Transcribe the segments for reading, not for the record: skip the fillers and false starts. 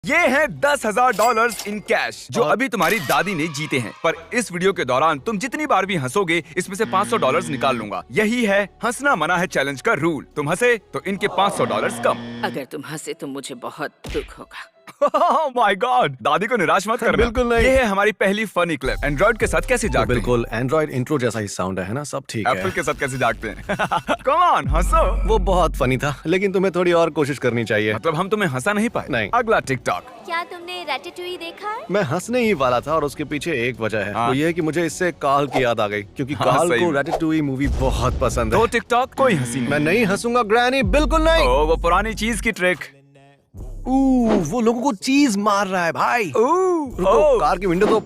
ये हैं $10,000 in cash जो अभी तुम्हारी दादी ने जीते हैं। पर इस वीडियो के दौरान तुम जितनी बार भी हंसोगे इसमें से $500 निकाल लूंगा। यही है हंसना मना है चैलेंज का रूल। तुम हंसे तो इनके $500 कम। अगर तुम हंसे तो मुझे बहुत दुख होगा। माय गॉड, दादी को निराश मत करना। बिल्कुल नहीं। ये है हमारी पहली फनी क्लिप। एंड्रॉइड के साथ कैसे जागते हैं? बिल्कुल एंड्रॉइड इंट्रो जैसा ही साउंड है ना, सब ठीक एप्पल है। के साथ कैसे जागते हैं? कम ऑन, हंसो। वो बहुत फनी था, लेकिन तुम्हें थोड़ी और कोशिश करनी चाहिए। मतलब हम तुम्हें हंसा नहीं पाए? नहीं। अगला टिकटॉक। क्या तुमने रैटेटुई देखा है? मैं हंसने ही वाला था और उसके पीछे एक वजह है। हाँ। वो ये है कि मुझे इससे काल की याद आ गई, क्योंकि हाँ, काल सही को में। रैटेटुई मूवी बहुत पसंद है। दो टिकटॉक, कोई हंसी मैं नहीं। नहीं हंसूंगा ग्रैनी, बिल्कुल नहीं। वो पुरानी चीज की ट्रिक। वो लोगों को चीज मार रहा है भाई। रुको, कार की विंडो तो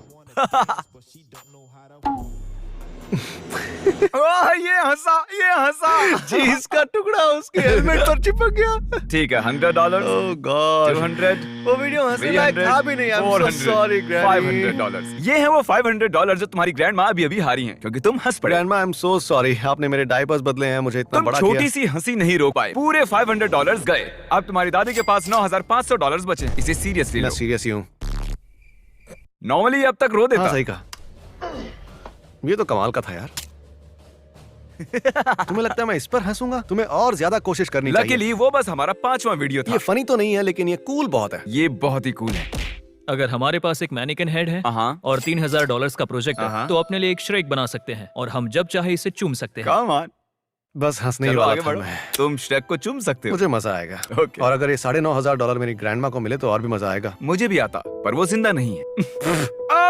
ये हंसा। चीज का टुकड़ा उसके हेलमेट पर चिपक गया। ठीक है, $100, ओह गॉड, 200, वो वीडियो हंसने लायक था भी नहीं। I'm so sorry, Granny. $500। ये है वो $500 जो तुम्हारी ग्रैंड माँ अभी हारी हैं क्योंकि तुम हंस पड़े। Grandma, I am so sorry, आपने मेरे डायपर्स बदले हैं, मुझे इतना तुम बड़ा छोटी किया। सी हंसी नहीं रोक पाए। पूरे $500 गए। अब तुम्हारी दादी के पास $9,500 बचे। इसे सीरियसली मैं लो। सीरियस ही हूँ। नॉर्मली अब तक रो देता। हाँ, सही कहा। ये तो कमाल का था यार। तुम्हें लगता है मैं इस पर हंसूंगा? तुम्हें और ज्यादा कोशिश करनी चाहिए। लकीली वो बस हमारा 5वां वीडियो था। ये फनी तो नहीं है, लेकिन ये कूल बहुत है। ये बहुत ही कूल है। अगर हमारे पास एक मैनिकन हेड है हाँ। और $3,000 का प्रोजेक्ट हाँ। है तो अपने लिए एक श्रेक बना सकते हैं और हम जब चाहे इसे चूम सकते हैं। कम ऑन, बस हंसने ही चलो वाला आगे था बढ़ो। मैं। तुम श्रेक को चूम सकते हो। मुझे मजा आएगा। Okay. और अगर ये $9,500 मेरी ग्रैंडमा को मिले तो और भी मजा आएगा। मुझे भी आता, पर वो जिंदा नहीं है।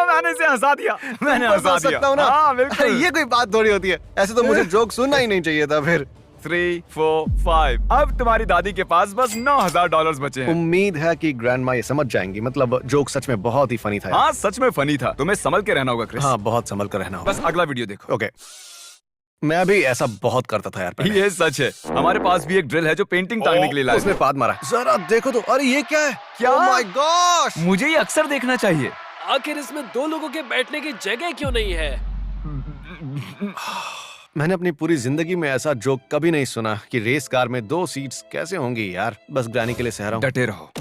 मैंने इसे हंसा दिया। मैंने हंसा हंस दिया। सकता हूँ ना? हाँ, बिल्कुल। ये कोई बात थोड़ी होती है। ऐसे तो मुझे जोक सुनना ही नहीं चाहिए था फिर। 3, 4, 5। अब तुम्हारी दादी के पास बस $9,000 बचे हैं। उम्मीद है कि ग्रैंडमा ये समझ जाएंगी। मतलब जोक सच में बहुत ही फनी था यार। हाँ, सच में फनी था। तुम्हें संभल के रहना होगा क्रिस। हाँ, बहुत संभल कर रहना होगा। बस अगला वीडियो देखो। ओके, मैं भी ऐसा बहुत करता था यार पहले। ये सच है। हमारे पास भी एक ड्रिल है जो पेंटिंग टांगने के लिए लाया। उसने पाद मारा। जरा देखो तो, अरे ये क्या है? क्या? Oh my gosh! मुझे ये अक्सर देखना चाहिए। आखिर इसमें 2 लोगों के बैठने की जगह क्यों नहीं है? मैंने अपनी पूरी जिंदगी में ऐसा जोक कभी नहीं सुना कि रेस कार में 2 सीट्स कैसे होंगी यार। बस ग्रैनी के लिए सह रहा हूँ। डटे रहो।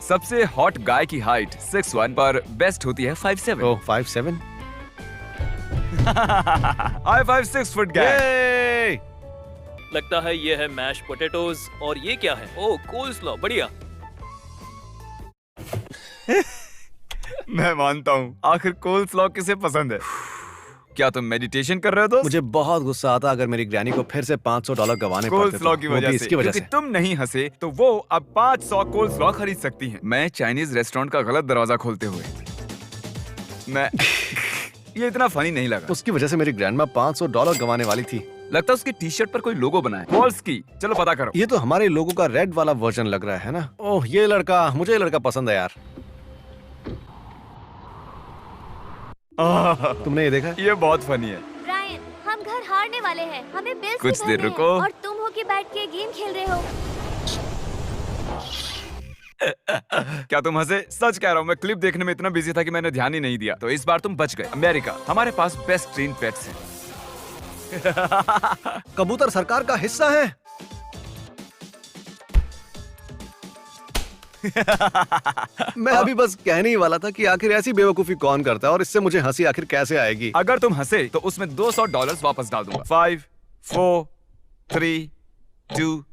सबसे हॉट गाय की हाइट 6'1", पर बेस्ट होती है 5'7". ओह, 5'7"? हाई 5'6" फुट गाय। Yay! लगता है ये है मैश पोटैटोज और ये क्या है? ओह, कोल्स्लॉ, बढ़िया। मैं मानता हूँ। आखिर कोल्स्लॉ किसे पसंद है? क्या तुम मेडिटेशन कर रहे हो दोस्त? मुझे बहुत गुस्सा आता अगर मेरी ग्रैनी को फिर से $500 गवाने पड़ते कोल्स्लॉ तो। की वो वजह भी से। इसकी वजह क्योंकि से। तुम नहीं हंसे तो वो अब 500 कोल्स्लॉ खरीद सकती हैं। मैं चाइनीज रेस्टोरेंट का गलत दरवाजा खोलते हुए मैं ये इतना फनी नहीं लगा। उसकी वजह से मेरी ग्रैंडमा $500 गवाने वाली थी। लगता है उसकी टी शर्ट पर कोई लोगो बना है। वॉल्स की। चलो पता करो। ये तो हमारे लोगों का रेड वाला वर्जन लग रहा है ना? ओह, ये लड़का, मुझे ये लड़का पसंद है यार। तुमने ये देखा है? ये बहुत फनी है। ब्रायन, हम घर हारने वाले हैं। हमें बिल्स कुछ भी देर भरने हैं रुको। और तुम हो के बैठ के गेम खेल रहे हो। क्या तुम हंसे? सच कह रहा हूँ, मैं क्लिप देखने में इतना बिजी था कि मैंने ध्यान ही नहीं दिया। तो इस बार तुम बच गए। अमेरिका, हमारे पास बेस्ट ट्रेन पेट्स हैं। कबूतर सरकार का हिस्सा है। मैं अभी बस कहने ही वाला था कि आखिर ऐसी बेवकूफी कौन करता है और इससे मुझे हंसी आखिर कैसे आएगी। अगर तुम हंसे तो उसमें $200 वापस डाल दूंगा। 5, 4, 3, 2,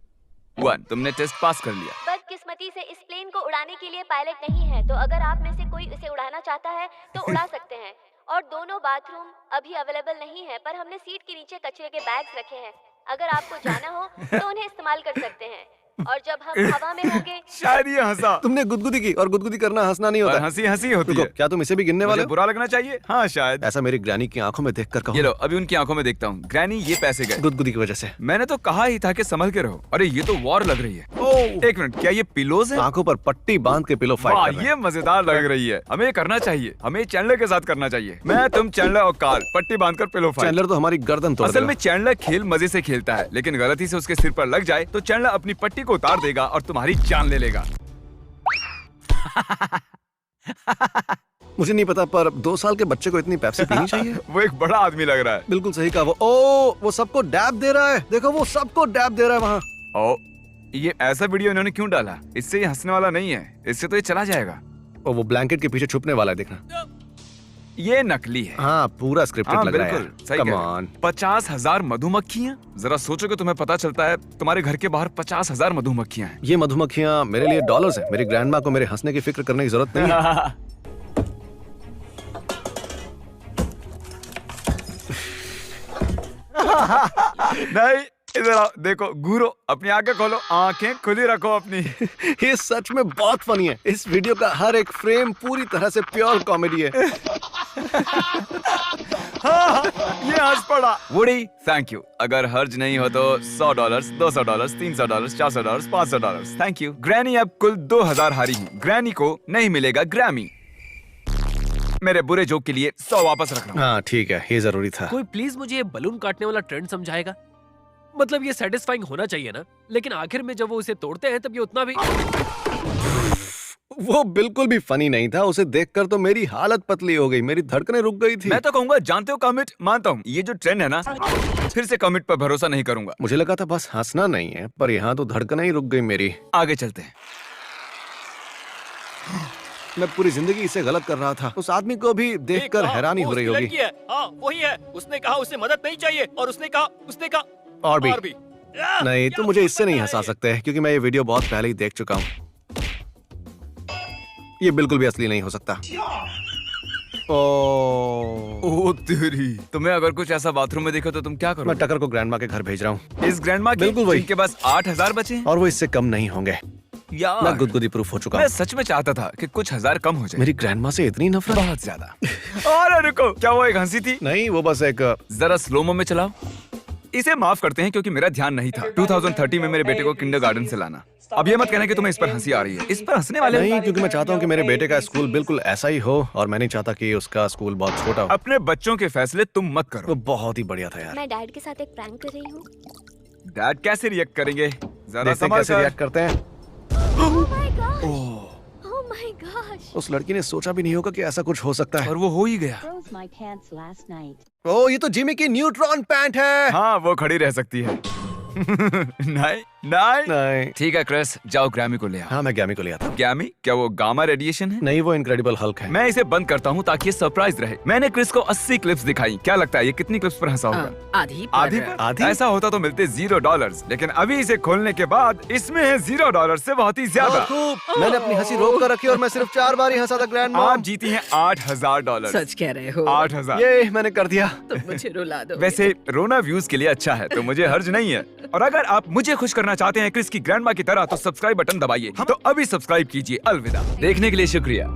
1। तुमने टेस्ट पास कर लिया। बदकिस्मती से इस प्लेन को उड़ाने के लिए पायलट नहीं है, तो अगर आप में से कोई इसे उड़ाना चाहता है तो उड़ा सकते हैं। और दोनों बाथरूम अभी अवेलेबल नहीं है, पर हमने सीट के नीचे कचरे के बैग्स रखे हैं। अगर आपको जाना हो तो उन्हें इस्तेमाल कर सकते हैं। और जब हम हवा में होंगे शायद ये हंसा। तुमने गुदगुदी की, और गुदगुदी करना हंसना नहीं होता और है। हंसी हंसी होती रुको, है। क्या तुम इसे भी गिनने वाले मुझे हो? बुरा लगना चाहिए? हाँ शायद। ऐसा मेरी ग्रैनी की आंखों में देखकर कहो। ये लो, अभी उनकी आंखों में देखता हूँ। ग्रैनी, ये पैसे गए। गुदगुदी की वजह से। मैंने तो कहा ही था कि संभल के रहो। अरे ये तो वॉर लग रही है। एक मिनट, क्या ये पिलोज है? आंखों पर पट्टी बांध के पिलो फाइट वाह, कर रहे हैं। ये मजेदार लग रही है। हमें ये करना चाहिए। हमें चैंडलर के साथ करना चाहिए। मैं, तुम, चैंडलर और कार्ल पट्टी बांधकर पिलो फाइट। चैंडलर तो हमारी गर्दन तोड़ असल देगा। में चैंडलर खेल मजे से खेलता है, लेकिन गलती से उसके सिर पर लग जाए तो चैंडलर अपनी पट्टी को उतार देगा और तुम्हारी जान ले लेगा। मुझे नहीं पता, पर 2 साल के बच्चे को इतनी पेप्सी पीनी चाहिए? वो एक बड़ा आदमी लग रहा है। बिल्कुल सही कहा। वो सबको डैब दे रहा है। देखो, वो सबको डैब दे रहा है वहाँ। ओ, ये ऐसा वीडियो इन्होंने क्यों डाला? इससे ये हंसने वाला नहीं है, इससे तो ये चला जाएगा। और वो ब्लैंकेट के पीछे छुपने वाला है, देखना। ये नकली है। हाँ, पूरा स्क्रिप्टेड हाँ लग रहा है बिल्कुल सही यार। कह कम रहे हो। ऑन। 50,000 मधुमक्खियाँ। जरा सोचो कि तुम्हें पता चलता है तुम्हारे घर के बाहर 50,000 मधुमक्खियाँ हैं। ये मधुमक्खियाँ मेरे लिए डॉलर्स हैं। मेरी ग्रैंडमा को मेरे हंसने की फिक्र करने की जरूरत नहीं है। नहीं, इधर आओ, देखो, घूरो, अपनी आंखें खोलो, आंखें खुली रखो अपनी। ये सच में बहुत फनी है। इस वीडियो का हर एक फ्रेम पूरी तरह से प्योर कॉमेडी है। ये हंस पड़ा। Woody, thank you. अगर हर्ज नहीं हो तो $100, $200, $300, $400, $500, थैंक यू। ग्रैनी अब कुल 2000 हारी है। ग्रैनी को नहीं मिलेगा ग्रैमी। मेरे बुरे जोक के लिए 100 वापस रख रहा हूँ। हाँ ठीक है, ये जरूरी था। कोई प्लीज मुझे ये बलून काटने वाला ट्रेंड समझाएगा? मतलब ये सेटिस्फाइंग होना चाहिए ना, लेकिन आखिर में जब वो उसे तोड़ते हैं तब ये उतना भी। वो बिल्कुल भी फनी नहीं था। उसे देखकर तो मेरी हालत पतली हो गई, मेरी धड़कनें रुक गई थी। मैं तो कहूंगा, जानते हो कमिट, मानता हूँ ये जो ट्रेंड है ना, फिर से कमिट पर भरोसा नहीं करूंगा। मुझे लगा था बस हंसना नहीं है, पर यहाँ तो धड़कनें ही रुक गई मेरी। आगे चलते हैं। मैं पूरी जिंदगी इसे गलत कर रहा था। उस आदमी को भी देखकर हैरानी हो रही होगी। हाँ वही है। उसने कहा उसे मदद नहीं चाहिए और उसने कहा और भी। नहीं, तो मुझे इससे नहीं हंसा सकते क्योंकि मैं ये वीडियो बहुत पहले ही देख चुका हूँ। ये बिल्कुल भी असली नहीं हो सकता। ओ तेरी, तुम्हें अगर कुछ ऐसा बाथरूम में देखो तो तुम क्या मैं करोगे? टकर को ग्रैंडमा के घर भेज रहा हूँ। इस ग्रैंडमा के बिल्कुल वही। जिनके पास 8000 बचे हैं? और वो इससे कम नहीं होंगे। यार, मैं गुदगुदी प्रूफ हो चुका मैं हूँ। सच में चाहता था कि कुछ हजार कम हो जाए। मेरी ग्रैंडमा से इतनी नफरत। बहुत ज्यादा। और रुको, क्या वो एक हंसी थी? नहीं, वो बस एक जरा स्लोमो में चलाओ। इसे माफ करते हैं क्योंकि मेरा ध्यान नहीं था 2030 में मेरे बेटे को किंडरगार्टन से लाना। अब ये मत कहना कि तुम्हें इस पर हंसी आ रही है। इस पर हंसने वाले नहीं, क्योंकि मैं चाहता हूँ कि मेरे बेटे का स्कूल बिल्कुल ऐसा ही हो और मैं नहीं चाहता कि उसका स्कूल बहुत छोटा हो। अपने बच्चों के फैसले तुम मत करो। वो बहुत ही बढ़िया था यार। मैं डैड के साथ एक प्रैंक कर रही हूँ। डैड कैसे रिएक्ट करेंगे? जरा देखते हैं संभाल कैसे कर। रिएक्ट करते हैं। Oh my gosh! Oh my gosh! उस लड़की ने सोचा भी नहीं होगा कि ऐसा कुछ हो सकता है। और वो हो ही गया। Froze my pants last night. ओ, ये तो जिमी की न्यूट्रॉन पैंट है। हाँ, वो खड़ी रह सकती है। नहीं नहीं नहीं। ठीक है क्रिस, जाओ ग्रैमी को ले आओ। हाँ, मैं गैमी को ले आता हूँ। ग्रैमी, क्या वो गामा रेडिएशन है? नहीं, वो इनक्रेडिबल हल्क है। मैं इसे बंद करता हूँ ताकि ये सरप्राइज रहे। मैंने क्रिस को 80 क्लिप्स दिखाई। क्या लगता है ये कितनी क्लिप्स पर हंसा होगा? आधी आधी पर। पर? आधी? ऐसा होता तो मिलते $0, लेकिन अभी इसे खोलने के बाद इसमें है $0 से बहुत ही ज्यादा। खूब। मैंने अपनी हंसी रोक कर रखी और मैं सिर्फ 4 बार ही हंसा था ग्रैंड आप जीती हैं $8000। सच कह रहे हो? 8000। ये मैंने कर दिया। तुम मुझे रुला दो। वैसे रोना व्यूज के लिए अच्छा है तो मुझे हर्ज नहीं है। और अगर आप मुझे खुश करना चाहते हैं क्रिस की ग्रैंडमा की तरह तो सब्सक्राइब बटन दबाइए। तो अभी सब्सक्राइब कीजिए। अलविदा। देखने के लिए शुक्रिया।